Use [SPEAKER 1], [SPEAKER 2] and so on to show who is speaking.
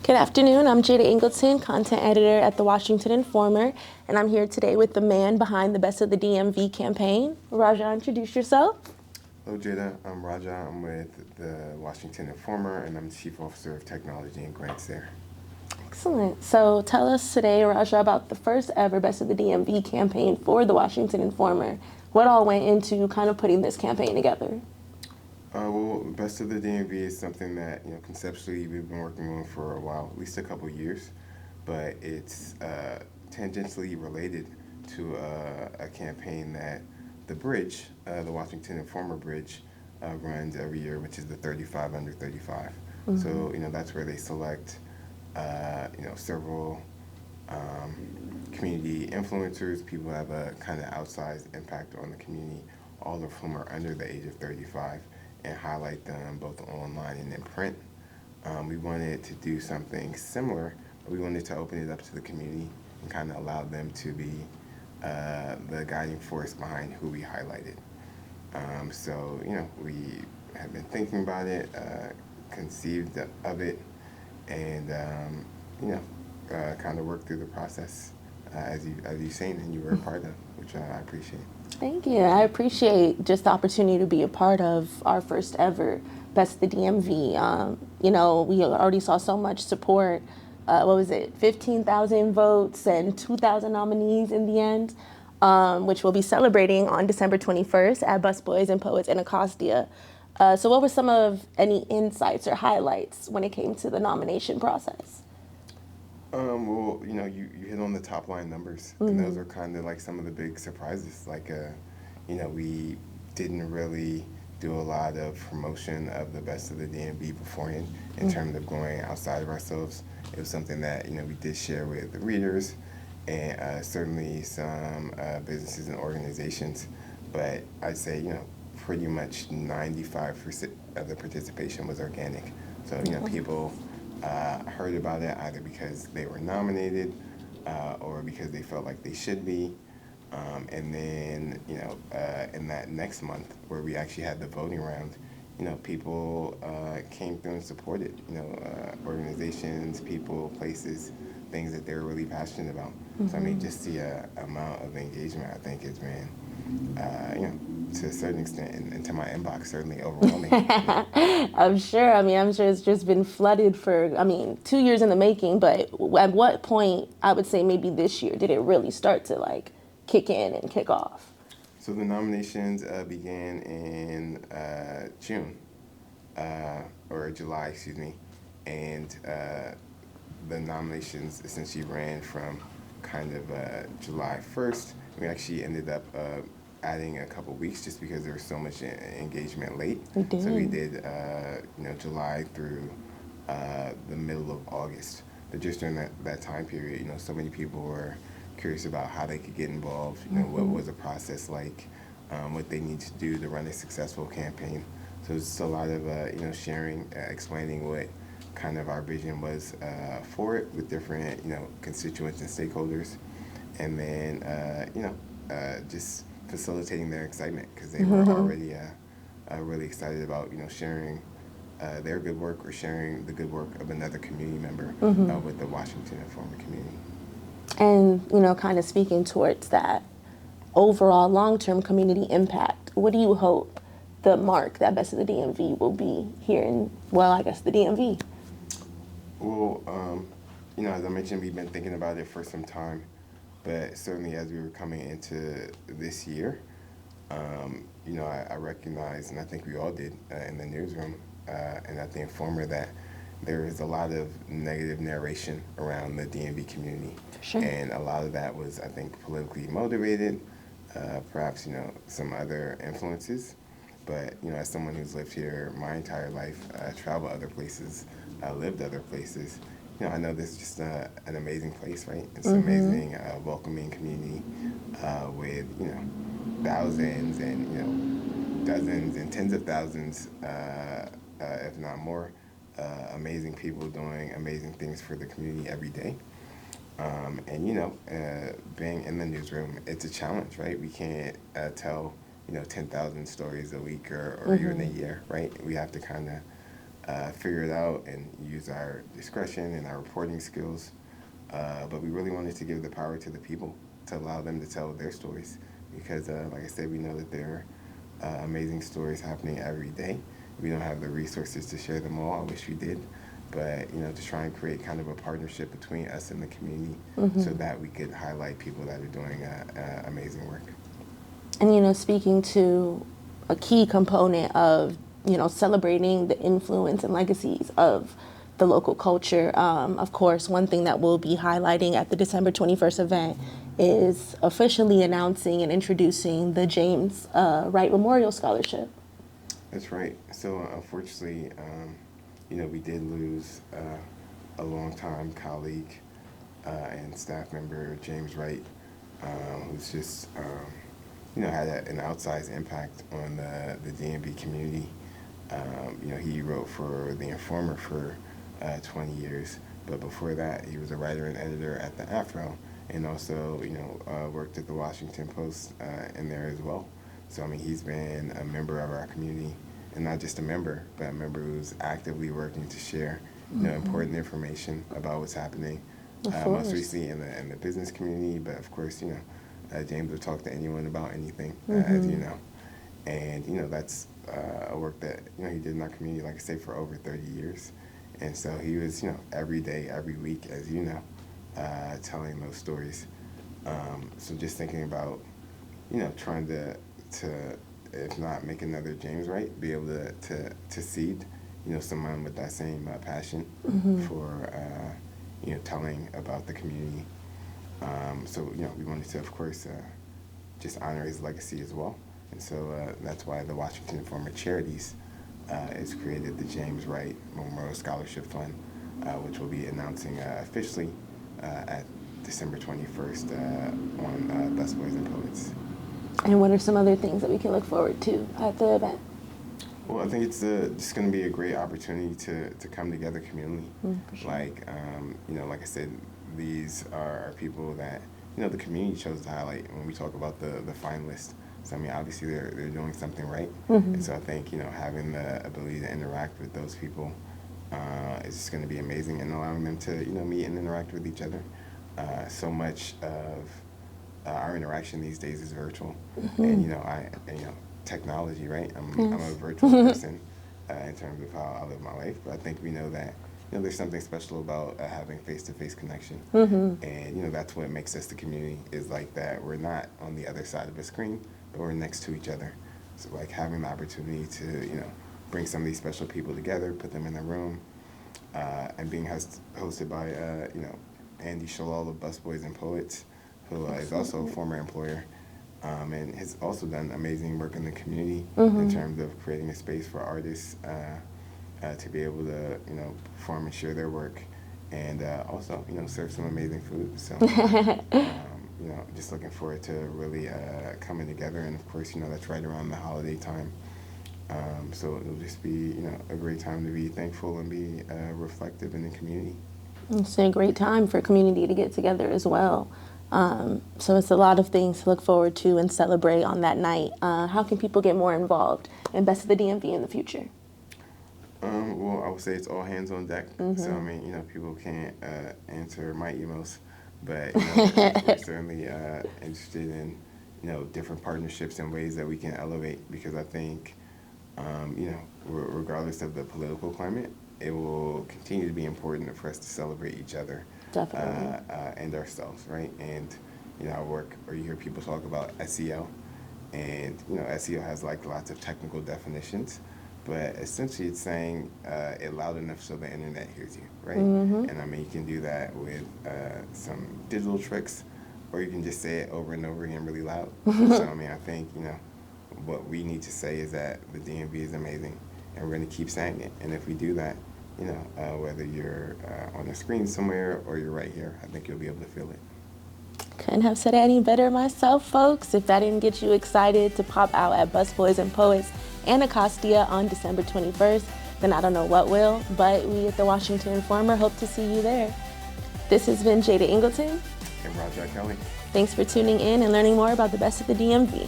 [SPEAKER 1] Good afternoon. I'm Jada Engleton, content editor at the Washington Informer, and I'm here today with the man behind the Best of the DMV campaign. Ra-Jah, introduce yourself.
[SPEAKER 2] Hello, Jada. I'm Ra-Jah. I'm with the Washington Informer, and I'm the Chief Officer of Technology and Grants there.
[SPEAKER 1] Excellent. So tell us today, Ra-Jah, about the first ever Best of the DMV campaign for the Washington Informer. What all went into kind of putting this campaign together?
[SPEAKER 2] Well, Best of the DMV is something that, conceptually we've been working on for a while, at least a couple years, but it's tangentially related to a campaign that the bridge, the Washington Informer Bridge, runs every year, which is the 35 under 35. Mm-hmm. So, that's where they select, several community influencers, people who have a kind of outsized impact on the community, all of whom are under the age of 35, and highlight them both online and in print. We wanted to do something similar, but we wanted to open it up to the community and kind of allow them to be the guiding force behind who we highlighted. So, we have been thinking about it, conceived of it, and, kind of worked through the process as you've seen and you were a part of, which I appreciate.
[SPEAKER 1] Thank you. I appreciate just the opportunity to be a part of our first ever Best of the DMV. We already saw so much support. 15,000 votes and 2,000 nominees in the end, which we'll be celebrating on December 21st at Busboys and Poets in Anacostia. So what were any insights or highlights when it came to the nomination process?
[SPEAKER 2] Well, you hit on the top line numbers, mm-hmm. and those are kind of like some of the big surprises. Like, we didn't really do a lot of promotion of the Best of the DMV beforehand in terms of going outside of ourselves. It was something that, we did share with the readers and certainly some businesses and organizations. But I'd say, pretty much 95% of the participation was organic. So, people heard about it either because they were nominated or because they felt like they should be. And then, in that next month where we actually had the voting round, people came through and supported, organizations, people, places, things that they were really passionate about. Mm-hmm. So, just the amount of engagement, I think, has been, to a certain extent, and to my inbox, certainly overwhelming.
[SPEAKER 1] I'm sure. I'm sure it's just been flooded for, 2 years in the making. But at what point, I would say maybe this year, did it really start to kick in and kick off?
[SPEAKER 2] So the nominations began in June, or July, excuse me. And the nominations essentially ran from kind of July 1st. We actually ended up adding a couple weeks just because there was so much engagement late.
[SPEAKER 1] We did.
[SPEAKER 2] So we did, July through the middle of August. But just during that time period, so many people were curious about how they could get involved, mm-hmm. what was the process like, what they need to do to run a successful campaign. So it's just a lot of, sharing, explaining what kind of our vision was for it with different, constituents and stakeholders. And then, just facilitating their excitement because they were already really excited about, sharing their good work or sharing the good work of another community member with the Washington Informer community.
[SPEAKER 1] And, kind of speaking towards that overall long-term community impact, what do you hope the mark that Best of the DMV will be here in, the DMV?
[SPEAKER 2] Well, as I mentioned, we've been thinking about it for some time. But certainly as we were coming into this year, I recognized, and I think we all did in the newsroom and at the Informer, that there is a lot of negative narration around the DMV community.
[SPEAKER 1] Sure.
[SPEAKER 2] And a lot of that was, I think, politically motivated, perhaps, some other influences. But, as someone who's lived here my entire life, traveled other places, lived other places, I know this is just an amazing place, right? It's an amazing, welcoming community with, thousands and, dozens and tens of thousands, if not more, amazing people doing amazing things for the community every day. And, being in the newsroom, it's a challenge, right? We can't tell, 10,000 stories a week or even a year, right? We have to kind of figure it out and use our discretion and our reporting skills. But we really wanted to give the power to the people to allow them to tell their stories. Because, like I said, we know that there are amazing stories happening every day. We don't have the resources to share them all. I wish we did. But, to try and create kind of a partnership between us and the community so that we could highlight people that are doing amazing work.
[SPEAKER 1] And, speaking to a key component of, celebrating the influence and legacies of the local culture, of course, one thing that we'll be highlighting at the December 21st event is officially announcing and introducing the James Wright Memorial Scholarship.
[SPEAKER 2] That's right. So, unfortunately, we did lose a longtime colleague and staff member, James Wright, who's just, had an outsized impact on the DMV community. He wrote for The Informer for 20 years, but before that, he was a writer and editor at The Afro, and also, worked at the Washington Post in there as well. So, he's been a member of our community. And not just a member, but a member who's actively working to share, important information about what's happening. Most recently in the business community, but of course, James will talk to anyone about anything, as you know. And that's a work that he did in our community, like I say, for over 30 years. And so he was, every day, every week, as you know, telling those stories. So just thinking about, trying to if not make another James Wright, be able to seed, someone with that same passion for, telling about the community. So, we wanted to, of course, just honor his legacy as well. And so that's why the Washington Informer Charities has created the James Wright Memorial Scholarship Fund, which we'll be announcing officially at December 21st on Busboys and Poets.
[SPEAKER 1] And what are some other things that we can look forward to at the event?
[SPEAKER 2] Well, I think it's just going to be a great opportunity to come together communally.
[SPEAKER 1] Sure.
[SPEAKER 2] Like I said, these are people that the community chose to highlight when we talk about the finalists. So obviously they're doing something right, and so I think having the ability to interact with those people is just going to be amazing, and allowing them to meet and interact with each other. So much of our interaction these days is virtual, and technology, right? I'm a virtual person in terms of how I live my life, but I think we know that there's something special about having face-to-face connection, and that's what makes us the community. Is like that we're not on the other side of a screen, but we're next to each other. So like having the opportunity to bring some of these special people together, put them in a room, and being hosted by Andy Shalal of Busboys and Poets, who is also a former employer, and has also done amazing work in the community in terms of creating a space for artists to be able to, perform and share their work, and also, serve some amazing food. So, just looking forward to really coming together, and of course, that's right around the holiday time. So it'll just be, a great time to be thankful and be reflective in the community.
[SPEAKER 1] It's a great time for community to get together as well. So it's a lot of things to look forward to and celebrate on that night. How can people get more involved in Best of the DMV in the future?
[SPEAKER 2] Well, I would say it's all hands on deck. So, people can't answer my emails, but we're certainly interested in, different partnerships and ways that we can elevate, because I think, regardless of the political climate, it will continue to be important for us to celebrate each other.
[SPEAKER 1] Definitely.
[SPEAKER 2] And ourselves, right? And, I work, or you hear people talk about SEO, and, SEO has lots of technical definitions, but essentially it's saying it loud enough so the internet hears you, right? And you can do that with some digital tricks, or you can just say it over and over again really loud. So, I think, what we need to say is that the DMV is amazing, and we're going to keep saying it. And if we do that, whether you're on a screen somewhere or you're right here, I think you'll be able to feel it.
[SPEAKER 1] Couldn't have said it any better myself, folks. If that didn't get you excited to pop out at Busboys and Poets Anacostia on December 21st, then I don't know what will, but we at the Washington Informer hope to see you there. This has been Jada Engleton
[SPEAKER 2] And Ra-Jah Kelly.
[SPEAKER 1] Thanks for tuning in and learning more about the best of the DMV.